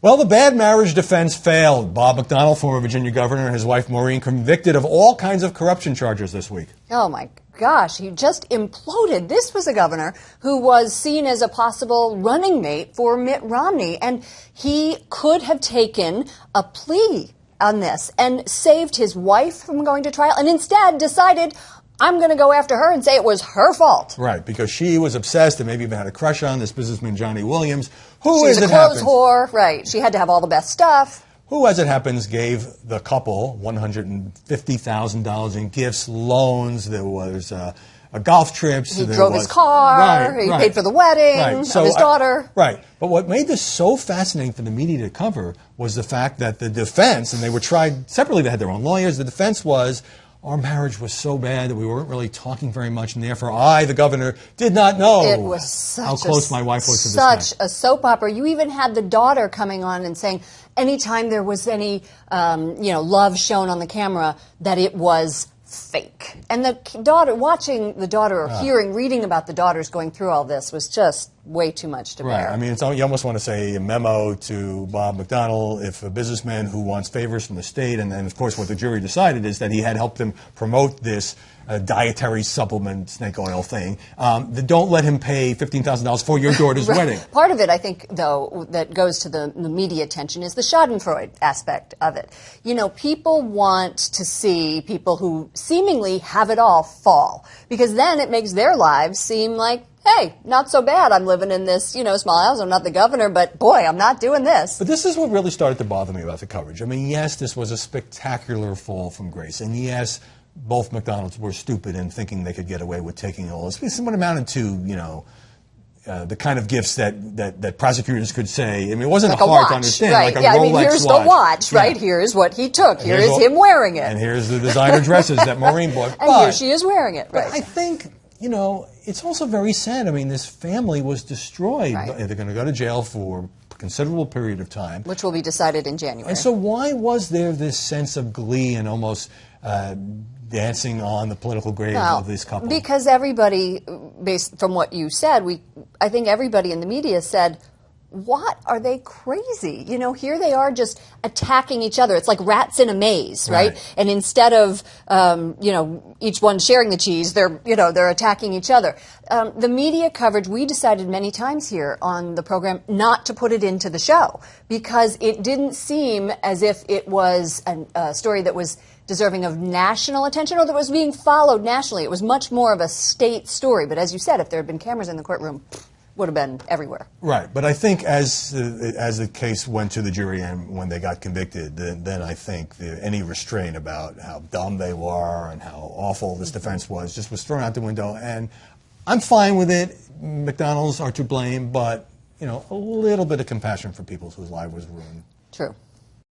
Well, the bad marriage defense failed. Bob McDonnell, former Virginia governor, and his wife Maureen convicted of all kinds of corruption charges this week. Oh, my gosh, he just imploded. This was a governor who was seen as a possible running mate for Mitt Romney, and he could have taken a plea on this and saved his wife from going to trial, and instead decided, I'm going to go after her and say it was her fault. Right, because she was obsessed and maybe even had a crush on this businessman, Johnny Williams, who, She's a clothes whore, right. She had to have all the best stuff. Who, as it happens, gave the couple $150,000 in gifts, loans. There was golf trips. He drove his car. He paid for the wedding of his daughter. Right. But what made this so fascinating for the media to cover was the fact that the defense, and they were tried separately, they had their own lawyers, the defense was, our marriage was so bad that we weren't really talking very much, and therefore I, the governor, did not know how close my wife was to this man. Such a soap opera. You even had the daughter coming on and saying anytime there was any love shown on the camera that it was fake. And the daughter, watching the daughter or reading about the daughters going through all this was just way too much to bear. Right. I mean, you almost want to say a memo to Bob McDonnell if a businessman who wants favors from the state, and then, of course, what the jury decided is that he had helped them promote this dietary supplement snake oil thing, that don't let him pay $15,000 for your daughter's wedding. Part of it, I think, though, that goes to the media attention is the schadenfreude aspect of it. You know, people want to see people who seemingly have it all fall, because then it makes their lives seem like, hey, not so bad. I'm living in this, small house. I'm not the governor, but boy, I'm not doing this. But this is what really started to bother me about the coverage. I mean, yes, this was a spectacular fall from grace, and yes, both McDonald's were stupid in thinking they could get away with taking all this. It's what amounted to, the kind of gifts that prosecutors could say. I mean, it wasn't like hard to understand. Right. Like a Rolex here's watch. the watch, right? Here's what he took. Here is him wearing it. And here's the designer dresses that Maureen bought. And here she is wearing it, right. But I think, it's also very sad. I mean, this family was destroyed. Right. They're going to go to jail for a considerable period of time. Which will be decided in January. And so why was there this sense of glee and almost dancing on the political grave of this couple? Because everybody, based from what you said, I think everybody in the media said, what are they crazy? Here they are just attacking each other. It's like rats in a maze, right? And instead of, each one sharing the cheese, they're attacking each other. The media coverage, we decided many times here on the program not to put it into the show because it didn't seem as if it was a story that was deserving of national attention or that was being followed nationally. It was much more of a state story. But as you said, if there had been cameras in the courtroom, would have been everywhere. Right. But I think as the case went to the jury and when they got convicted, then I think any restraint about how dumb they were and how awful this defense was just was thrown out the window. And I'm fine with it. McDonald's are to blame, but, a little bit of compassion for people whose lives was ruined. True.